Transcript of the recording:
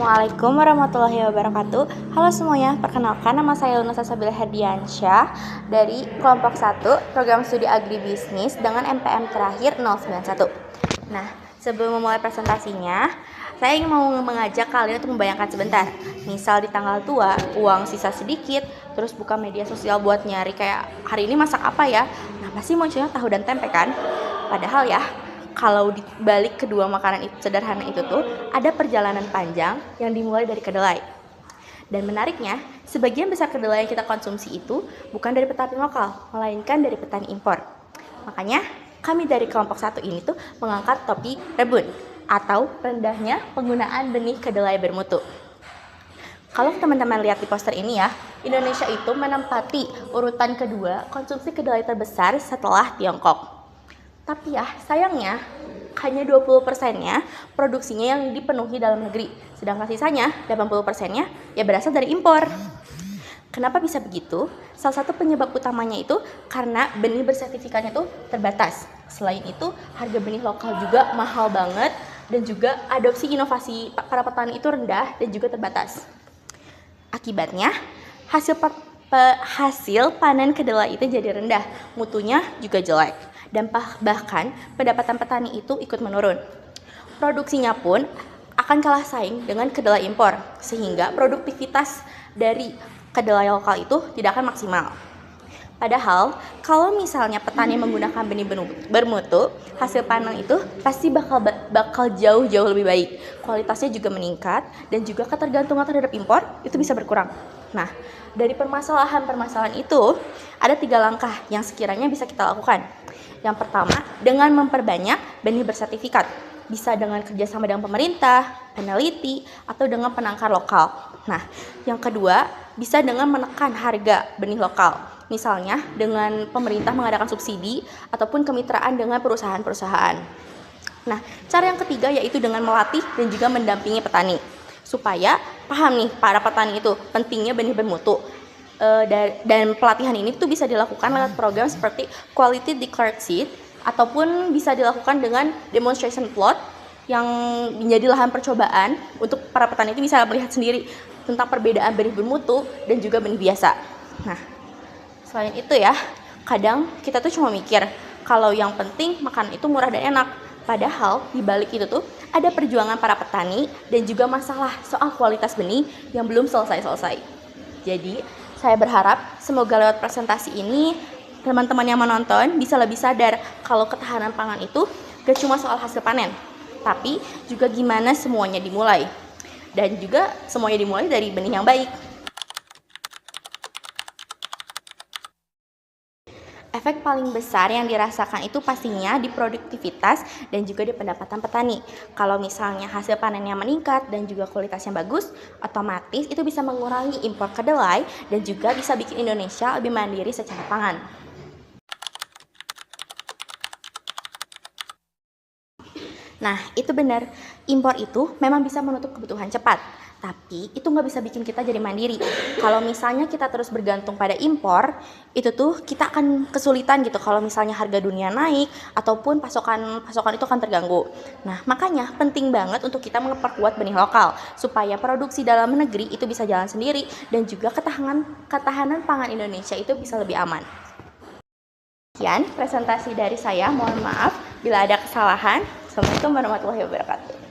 Assalamualaikum warahmatullahi wabarakatuh. Halo semuanya, perkenalkan nama saya Luna Salsabila Herdiansyah dari kelompok 1 program studi agribisnis dengan MPM terakhir 091. Nah, sebelum memulai presentasinya, saya ingin mau mengajak kalian untuk membayangkan sebentar. Misal di tanggal tua, uang sisa sedikit, terus buka media sosial buat nyari kayak hari ini masak apa ya. Nah, pasti munculnya tahu dan tempe kan? Padahal ya, kalau di balik kedua makanan itu sederhana itu tuh ada perjalanan panjang yang dimulai dari kedelai. Dan menariknya, sebagian besar kedelai yang kita konsumsi itu bukan dari petani lokal, melainkan dari petani impor. Makanya, kami dari kelompok 1 ini tuh mengangkat topik rebun atau rendahnya penggunaan benih kedelai bermutu. Kalau teman-teman lihat di poster ini ya, Indonesia itu menempati urutan kedua konsumsi kedelai terbesar setelah Tiongkok. Tapi ya, sayangnya hanya 20%-nya produksinya yang dipenuhi dalam negeri. Sedangkan sisanya, 80%-nya ya berasal dari impor. Kenapa bisa begitu? Salah satu penyebab utamanya itu karena benih bersertifikatnya itu terbatas. Selain itu, harga benih lokal juga mahal banget dan juga adopsi inovasi para petani itu rendah dan juga terbatas. Akibatnya, hasil panen kedelai itu jadi rendah, mutunya juga jelek. Dan bahkan pendapatan petani itu ikut menurun. Produksinya pun akan kalah saing dengan kedelai impor, sehingga produktivitas dari kedelai lokal itu tidak akan maksimal. Padahal, kalau misalnya petani menggunakan benih bermutu, hasil panen itu pasti bakal jauh-jauh lebih baik. Kualitasnya juga meningkat dan juga ketergantungan terhadap impor itu bisa berkurang. Nah, dari permasalahan itu, ada 3 langkah yang sekiranya bisa kita lakukan. Yang pertama, dengan memperbanyak benih bersertifikat. Bisa dengan kerjasama dengan pemerintah, peneliti, atau dengan penangkar lokal. Nah, yang kedua, bisa dengan menekan harga benih lokal. Misalnya, dengan pemerintah mengadakan subsidi ataupun kemitraan dengan perusahaan-perusahaan. Nah, cara yang ketiga yaitu dengan melatih dan juga mendampingi petani. Supaya paham nih para petani itu pentingnya benih bermutu. Dan pelatihan ini tuh bisa dilakukan lewat program seperti Quality Declared Seed ataupun bisa dilakukan dengan demonstration plot yang menjadi lahan percobaan untuk para petani itu bisa melihat sendiri tentang perbedaan benih bermutu dan juga benih biasa. Nah, selain itu ya, kadang kita tuh cuma mikir kalau yang penting makanan itu murah dan enak. Padahal di balik itu tuh ada perjuangan para petani dan juga masalah soal kualitas benih yang belum selesai-selesai. Jadi, saya berharap semoga lewat presentasi ini teman-teman yang menonton bisa lebih sadar kalau ketahanan pangan itu gak cuma soal hasil panen, tapi juga gimana semuanya dimulai. Dan juga semuanya dimulai dari benih yang baik. Efek paling besar yang dirasakan itu pastinya di produktivitas dan juga di pendapatan petani. Kalau misalnya hasil panennya meningkat dan juga kualitasnya bagus, otomatis itu bisa mengurangi impor kedelai dan juga bisa bikin Indonesia lebih mandiri secara pangan. Nah, itu benar. Impor itu memang bisa menutup kebutuhan cepat. Tapi itu nggak bisa bikin kita jadi mandiri. Kalau misalnya kita terus bergantung pada impor, itu tuh kita akan kesulitan gitu kalau misalnya harga dunia naik ataupun pasokan itu akan terganggu. Nah, makanya penting banget untuk kita memperkuat benih lokal supaya produksi dalam negeri itu bisa jalan sendiri dan juga ketahanan pangan Indonesia itu bisa lebih aman. Sekian presentasi dari saya. Mohon maaf bila ada kesalahan. Assalamualaikum warahmatullahi wabarakatuh.